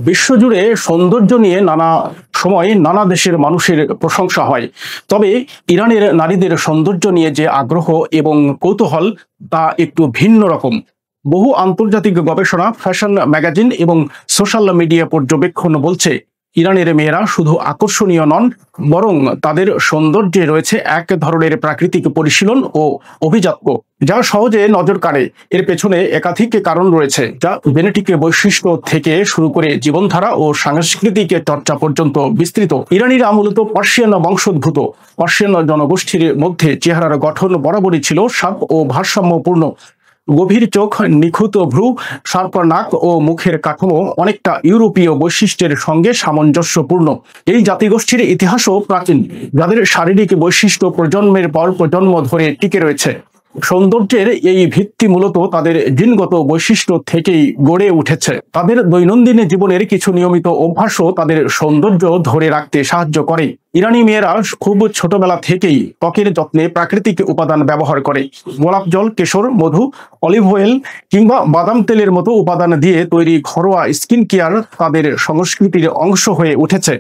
বিশ্বজুড়ে সৌন্দর্য নিয়ে নানা সময় নানা দেশের মানুষের প্রশংসা হয়। তবে ইরানের নারীদের সৌন্দর্য নিয়ে যে আগ্রহ এবং কৌতূহল তা একটু ভিন্ন রকম। বহু আন্তর্জাতিক গবেষণা, ফ্যাশন ম্যাগাজিন এবং সোশ্যাল মিডিয়া পর্যবেক্ষণ বলছে, ইরানের মেয়েরা শুধু আকর্ষণীয় নন, বরং তাদের সৌন্দর্যে রয়েছে এক ধরনের প্রাকৃতিক পরিশীলন ও অভিজাত্য, যা সহজে নজর কাড়ে। এর পেছনে একাধিক কারণ রয়েছে, যা জেনেটিক বৈশিষ্ট্য থেকে শুরু করে জীবনধারা ও সাংস্কৃতিক চর্চা পর্যন্ত বিস্তৃত। ইরানিরা মূলত পার্সিয়ান বংশোদ্ভূত। পার্সিয়ান জনগোষ্ঠীর মধ্যে চেহারার গঠন বরাবরই ছিল শার্প ও ভারসাম্যপূর্ণ। গভীর চোখ, নিখুঁত ভ্রু, শার্প নাক ও মুখের কাঠামো অনেকটা ইউরোপীয় বৈশিষ্ট্যের সঙ্গে সামঞ্জস্যপূর্ণ। এই জাতিগোষ্ঠীর ইতিহাসও প্রাচীন, যাদের শারীরিক বৈশিষ্ট্য প্রজন্মের পর প্রজন্ম ধরে টিকে রয়েছে। সৌন্দর্যের এই ভিত্তি মূলত তাদের জিনগত বৈশিষ্ট্য থেকেই গড়ে উঠেছে। তাদের দৈনন্দিন জীবনের কিছু নিয়মিত অভ্যাসও তাদের সৌন্দর্য ধরে রাখতে সাহায্য করে। ইরানি মেয়েরা খুব ছোটবেলা থেকেই ত্বকের যত্নে প্রাকৃতিক উপাদান ব্যবহার করে। গোলাপ জল, কেশর, মধু, অলিভ অয়েল কিংবা বাদাম তেলের মতো উপাদান দিয়ে তৈরি ঘরোয়া স্কিন কেয়ার তাদের সংস্কৃতির অংশ হয়ে উঠেছে।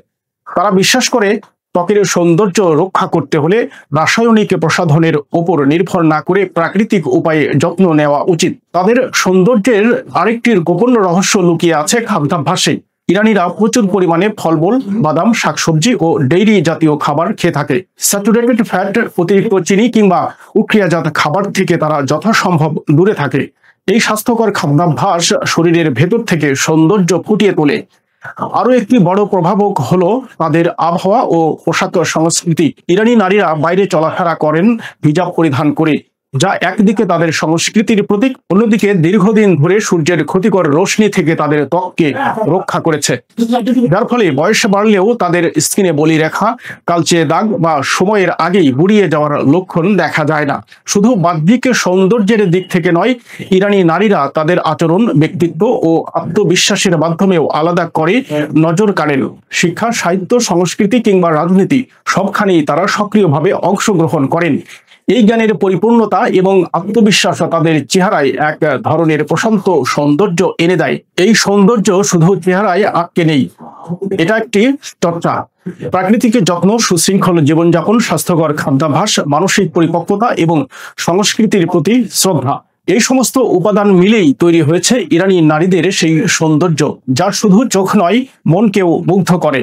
তারা বিশ্বাস করে, ত্বকের সৌন্দর্য রক্ষা করতে হলে রাসায়নিক প্রসাধনের উপর নির্ভর না করে প্রাকৃতিক উপায়ে যত্ন নেওয়া উচিত। তাদের সৌন্দর্যের আরেকটি গোপন রহস্য লুকিয়ে আছে খাদ্যাভ্যাসে। ইরানিরা প্রচুর পরিমাণে ফলমূল, বাদাম, শাকসবজি ও ডেইরি জাতীয় খাবার খেয়ে থাকে। স্যাচুরেটেড ফ্যাট, অতিরিক্ত চিনি কিংবা প্রক্রিয়াজাত খাবার থেকে তারা যথাসম্ভব দূরে থাকে। এই স্বাস্থ্যকর খাদ্যাভ্যাস শরীরের ভেতর থেকে সৌন্দর্য ফুটিয়ে তোলে। আরো একটি বড় প্রভাবক হলো তাদের আবহাওয়া ও পোশাক সংস্কৃতি। ইরানি নারীরা বাইরে চলাফেরা করেন হিজাব পরিধান করে, যা একদিকে তাদের সংস্কৃতির প্রতীক, অন্যদিকে দীর্ঘদিন ধরে সূর্যের ক্ষতিকর রশ্মি থেকে তাদের ত্বককে রক্ষা করেছে, যার ফলে বয়স বাড়লেও তাদের স্কিনে বলিরেখা, কালচে দাগ বা সময়ের আগেই বুড়িয়ে যাওয়ার লক্ষণ দেখা যায় না। শুধু বাহ্যিক সৌন্দর্যের দিক থেকে নয়, ইরানি নারীরা তাদের আচরণ, ব্যক্তিত্ব ও আত্মবিশ্বাসের মাধ্যমেও আলাদা করে নজর কাড়েন। শিক্ষা, সাহিত্য, সংস্কৃতি কিংবা রাজনীতি সবখানেই তারা সক্রিয়ভাবে অংশগ্রহণ করেন। এই জ্ঞানের পরিপূর্ণতা এবং আত্মবিশ্বাস তাদের চেহারায় এক ধরনের প্রশান্ত সৌন্দর্য এনে দেয়। এই সৌন্দর্য শুধু চেহারায় আটকে নেই, এটা একটি চর্চা। প্রাকৃতিক যত্ন, সুশৃঙ্খল জীবনযাপন, স্বাস্থ্যকর খাদ্যাভ্যাস, মানসিক পরিপক্কতা এবং সংস্কৃতির প্রতি শ্রদ্ধা, এই সমস্ত উপাদান মিলেই তৈরি হয়েছে ইরানি নারীদের সেই সৌন্দর্য, যা শুধু চোখ নয়, মনকেও মুগ্ধ করে।